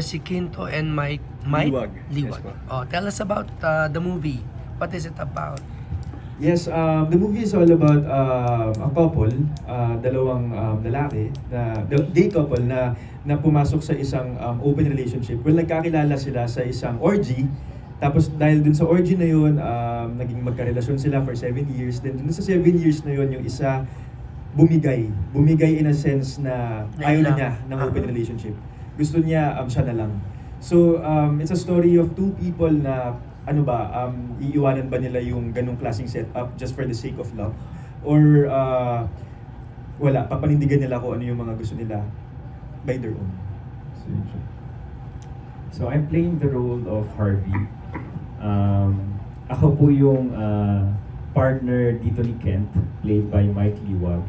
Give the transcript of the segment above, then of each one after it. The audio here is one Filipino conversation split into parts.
Si Quinto and Mike Liwag. Liwag. Yes, po. Oh, tell us about the movie. What is it about? Yes, the movie is all about a couple, dalawang lalaki, gay couple na pumasok sa isang open relationship. Well, nagkakilala sila sa isang orgy. Tapos dahil dun sa orgy na yun, naging magkarelasyon sila for 7 years. Then dun sa 7 years na yun, yung isa bumigay. Bumigay in a sense na ayaw na niya ng open relationship. Gusto niya siya na lang. So, it's a story of two people na iiwanan ba nila yung ganong klaseng setup just for the sake of love? Or wala, papanindigan nila kung ano yung mga gusto nila by their own. So I'm playing the role of Harvey. Ako po yung partner dito ni Kent, played by Mike Liwag.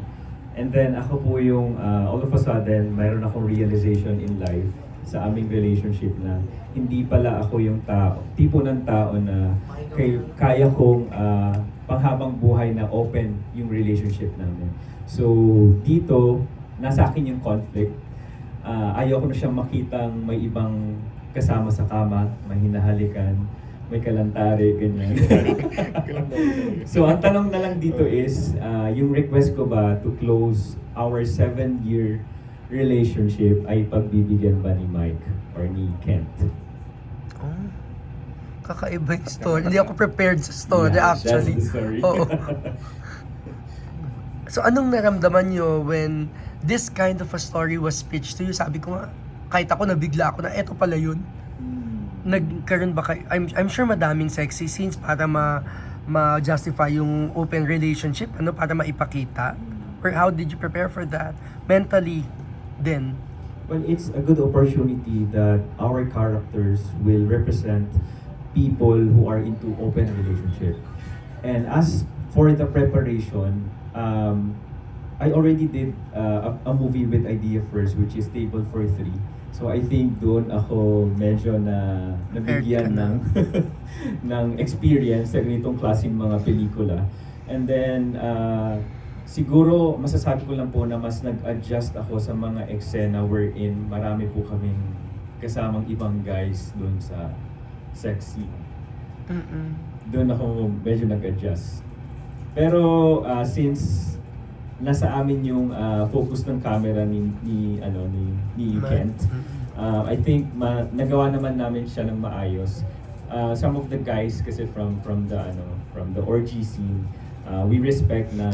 And then ako po yung all of a sudden, mayroon akong realization in life sa aming relationship na hindi pala ako yung tipo ng tao na kaya kong panghabang buhay na open yung relationship namin. So dito, nasa akin yung conflict. Ayoko na siyang makitang may ibang kasama sa kama, may hinahalikan, may kalantari, ganyan. So ang tanong na lang dito is, yung request ko ba to close our 7-year relationship ay pagbibigyan ba ni Mike or ni Kent? Oh, kakaiba yung story. Hindi ako prepared sa story Yeah, actually. that's the story. Oo. So anong naramdaman nyo when this kind of a story was pitched to you? Sabi ko nga, kahit ako nabigla ako na eto pala yun. Nagkaroon ba kayo? I'm sure madaming sexy scenes para ma-justify yung open relationship, para maipakita. Or how did you prepare for that? Mentally, then? Well, it's a good opportunity that our characters will represent people who are into open relationship. And as for the preparation, I already did a movie with Idea First, which is Table for Three. So I think doon ako medyo nabigyan ng ng experience sa ganitong klaseng mga pelikula. And then siguro masasabi ko lang po na mas nag-adjust ako sa mga eksena wherein marami po kaming kasamang ibang guys doon sa sex scene. Doon ako medyo nag-adjust. Pero since nasa amin yung focus ng camera ni Kent, I think nagawa naman namin siya ng maayos. Some of the guys kasi from the orgy scene, we respect na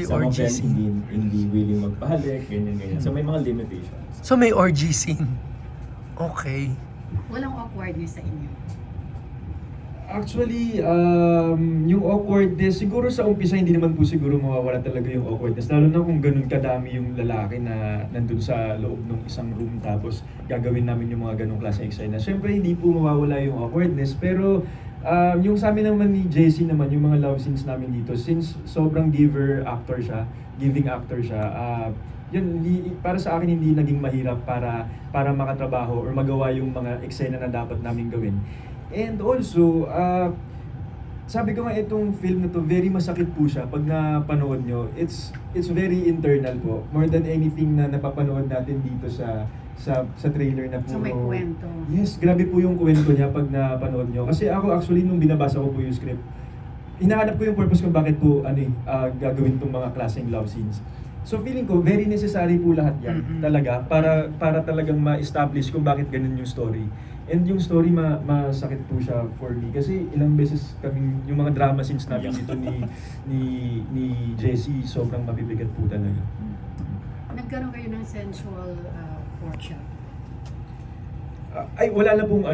some of them hindi willing magpahalik, ganyan. So may mga limitations. So may orgy scene. Okay. Walang awkwardness sa inyo? Actually, yung awkwardness, siguro sa umpisa hindi naman po siguro mawawala talaga yung awkwardness. Lalo na kung ganun kadami yung lalaki na nandun sa loob ng isang room tapos gagawin namin yung mga ganung klase eksena. Siyempre hindi po mawawala yung awkwardness, pero yung sa amin naman ni JC naman, yung mga love scenes namin dito, since sobrang giving actor siya, yun, para sa akin hindi naging mahirap para makatrabaho or magawa yung mga eksena na dapat namin gawin. And also, sabi ko nga itong film na to, very masakit po siya pag napanood nyo. It's very internal po. More than anything na napapanood natin dito sa trailer na po. So may kwento. Yes, grabe po yung kwento niya pag napanood nyo. Kasi ako actually nung binabasa ko po yung script, hinahanap ko yung purpose kung bakit po gagawin tong mga klaseng love scenes. So feeling ko, very necessary po lahat yan talaga para talagang ma-establish kung bakit ganun yung story. And yung story masakit po siya for me kasi ilang beses kaming yung mga drama scenes namin dito ni Jessie, sobrang mabibigat po talaga. Nagkaroon kayo ng sensual workshop? Ay wala na pong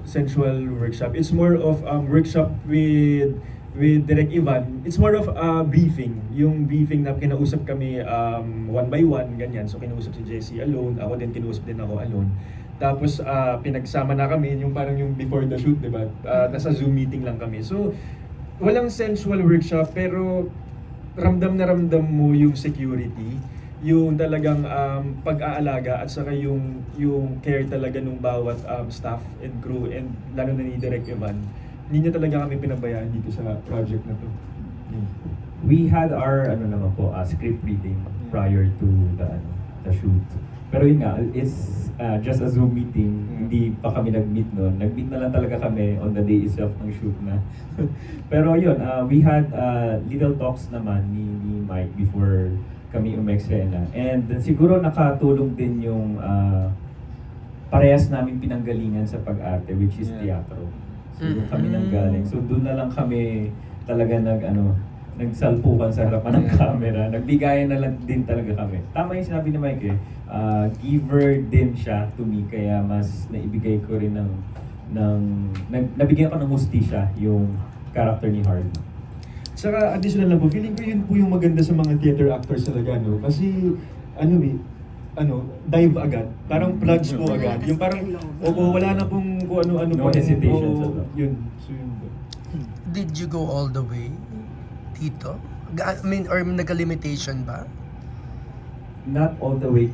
sensual workshop. It's more of workshop with Direk Ivan. It's more of briefing. Yung briefing na kinausap kami one by one, ganyan. So kinausap si Jessie alone, ako din kinausap din ako alone. Tapos pinagsama na kami, yung parang yung before the shoot, diba? Nasa Zoom meeting lang kami. So walang sensual workshop, pero ramdam na ramdam mo yung security, yung talagang pag-aalaga at saka yung care talaga ng bawat staff and crew, and lalo na ni Direk Ivan. Hindi niya talaga kami pinabayaan dito sa project na to. We had our script reading prior to the shoot. Pero yun nga, it's just a Zoom meeting. Hindi pa kami nag-meet noon. Nag-meet na lang talaga kami on the day itself ng shoot na. Pero yun, we had little talks naman ni Mike before kami umeksena. And siguro nakatulong din yung parehas namin pinanggalingan sa pag-arte, which is teatro. So doon kami nanggaling. So doon na lang kami talaga nagsalpukan sa harapan ng camera. Nagbigayan na lang din talaga kami. Tama yung sinabi ni Mike giver din siya to me, kaya mas naibigay ko rin nabigyan ko ng hustisya yung character ni Harvey. Saka additional lang po, feeling ko yun po yung maganda sa mga theater actors talaga, no? Kasi, dive agad. Parang plugs po agad. Yung parang, wala na pong kung ano-ano No hesitation sa loob. Yun. So yun po. Did you go all the way dito? I mean, or nagka-limitation ba? Not all the way.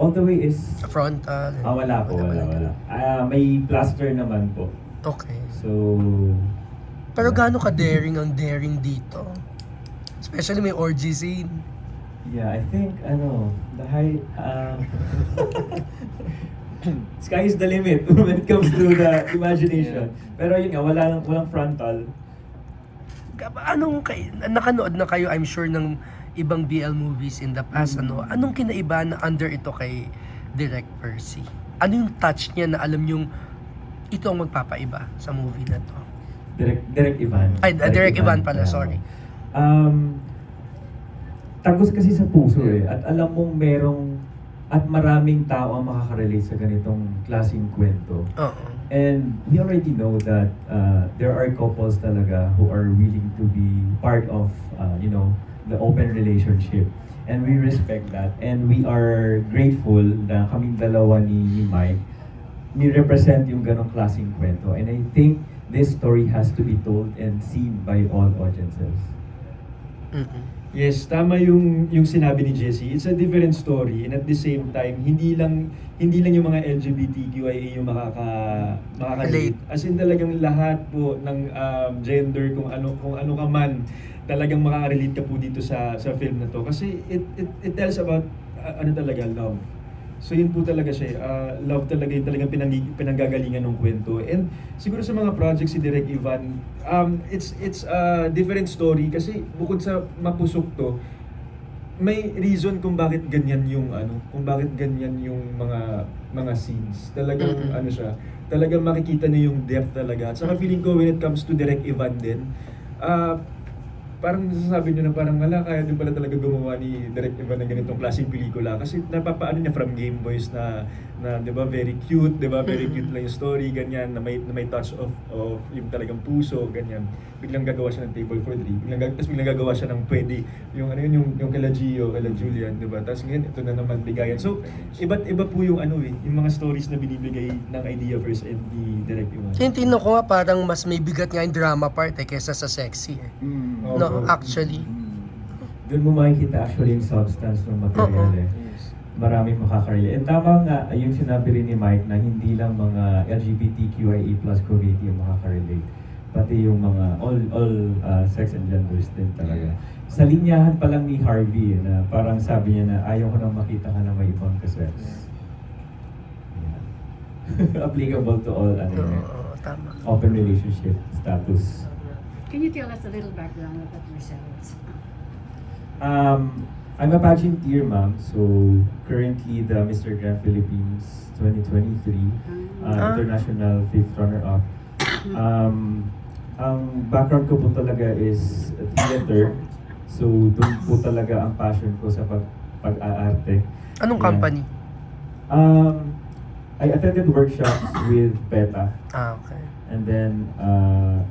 All the way is... Frontal? wala po, wala. May plaster naman po. Okay. So... Pero gaano ka-daring ang daring dito? Especially may orgy scene. Yeah, I think, the high... sky is the limit when it comes to the imagination. Pero yun nga, walang frontal. Nakanood na kayo, I'm sure, ng ibang BL movies in the past, Anong kinaiba na under ito kay Direk Percy? Ano yung touch niya na alam yung ito ang magpapaiba sa movie na to? Direk Ivan. Ay, Direk Ivan pala, sorry. Tagos kasi sa puso at alam mong at maraming tao ang makaka-relate sa ganitong klaseng kwento. Oo. And we already know that there are couples talaga who are willing to be part of, the open relationship. And we respect that. And we are grateful na kaming dalawa ni Mike ni-represent yung ganong klaseng kwento. And I think this story has to be told and seen by all audiences. Yes, tama yung sinabi ni Jessie. It's a different story, and at the same time, hindi lang yung mga LGBTQIA yung makaka-relate. As in talagang lahat po ng gender, kung ano ka man, talagang makaka-relate ka po dito sa film na to. Kasi it tells about talaga, love. So yun po talaga siya, love talaga yung talagang pinanggagalingan ng kwento. And siguro sa mga projects si Direk Ivan, it's a different story kasi bukod sa mapusok to, may reason kung bakit ganyan yung mga scenes. Talagang siya, talagang makikita niyo yung depth talaga. At saka feeling ko when it comes to Direk Ivan din, parang nasasabi nyo na parang kaya din pala talaga gumawa ni Direk Ivan ng ganitong klaseng pelikula kasi napapaano niya from Game Boys na 'di ba very cute, 'di ba very cute lang yung story, ganyan na may touch of yung talagang puso, ganyan. Biglang gagawa siya ng Table for Three, biglang gagawa siya ng Pwede, yung yung kala Gio, kala Julian, 'di ba? Tapos ngayon ito na naman bigayan. So iba't iba po yung yung mga stories na binibigay ng Idea First and ni Direk Ivan. Tintino ko nga parang mas may bigat nga yung drama part kaysa sa sexy No, actually. Doon mo makikita actually yung substance ng material Maraming makaka-relate. And tama nga, yung sinabi rin ni Mike na hindi lang mga LGBTQIA+ community yung makaka-relate. Pati yung mga all sex and genders din talaga. Sa linyahan pa lang ni Harvey na parang sabi niya na ayaw ko nang makita ka na may ibang kasex. Yeah. Applicable to all Tama. open relationship status. Can you tell us a little background about yourselves? I'm a pageanteer, ma'am. So, currently the Mr. Grand Philippines 2023 International 5th runner-up. Ang background ko po talaga is theater. So, doon po talaga ang passion ko sa pag-aarte. Anong company? I attended workshops with PETA. Okay. And then,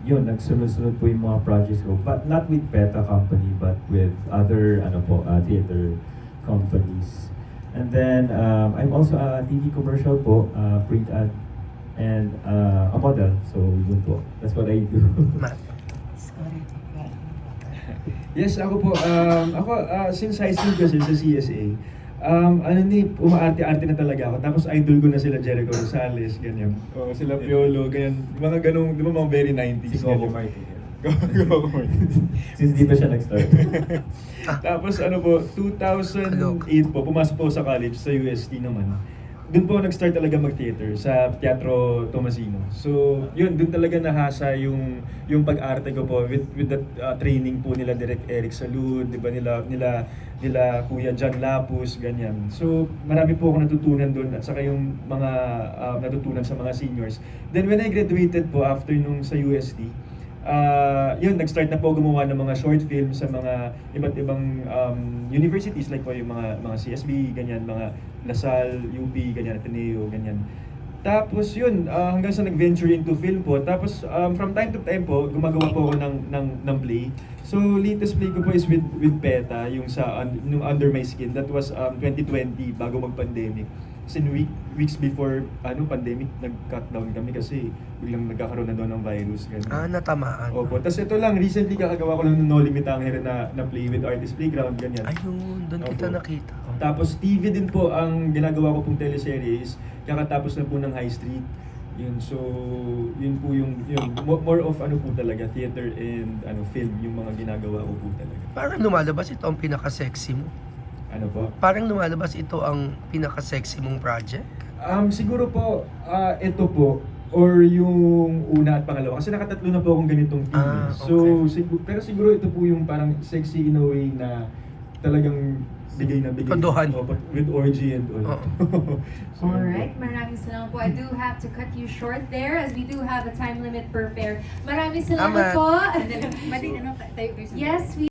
yun, nagsunod-sunod po yung mga projects ko. But not with PETA company, but with other, theater companies. And then, I'm also a TV commercial po, print ad, and a model. So, yun po. That's what I do. Yes, ako po. Since high school kasi sa CSA, umaarte-arte na talaga ako. Tapos idol ko na sila Jericho Rosales, ganyan. O, sila Piolo, ganyan. Mga ganong, di ba mga very 90s. Si Coco ganyan. Martin. Go. Since dito siya nag-start. Tapos ano po, 2008 po, pumasok po sa college sa UST naman. Doon po ako nag-start talaga mag-theater sa Teatro Tomasino. So, yun, doon talaga nahasa yung pag-arte ko po with the training po nila Direk Eric Salud, 'di ba nila Kuya John Lapus, ganyan. So, marami po ako natutunan doon at saka yung mga natutunan sa mga seniors. Then when I graduated po after nung sa UST, yun, nag-start na po gumawa ng mga short films sa mga iba't ibang universities like po yung mga CSB, ganyan, mga Lasal, UP, ganyan, Ateneo, ganyan. Tapos yun, hanggang sa nag-venture into film po. Tapos from time to time po, gumagawa po ako ng play. So latest play ko po is with PETA, yung sa nung Under My Skin. That was 2020, bago mag-pandemic. Kasi weeks before pandemic, nag-cut down kami kasi biglang nagkakaroon na doon ng virus. Ganyan. Natamaan. Opo. Tapos ito lang, recently kakagawa ko lang ng No Limit Angere na play with Artist Playground, ganyan. Ayun, doon kita Opo. nakita. Tapos TV din po ang ginagawa ko pong teleseries, kakatapos na po ng High Street. Yun, so yun po yung more of ano po talaga, theater and film yung mga ginagawa ko po talaga. Parang lumalabas ito ang pinaka-sexy mo. Ano po? Parang lumalabas ito ang pinaka-sexy mong project. Siguro po, ito po, or yung una at pangalawa. Kasi nakatatlo na po akong ganitong TV. Okay. So, pero siguro ito po yung parang sexy in a way na talagang bigay na bigay. Todohan. Opo, with orgy and all. So, Alright, maraming salamat po. I do have to cut you short there as we do have a time limit per pair. Maraming salamat Salamat. po. And then, there's Yes, we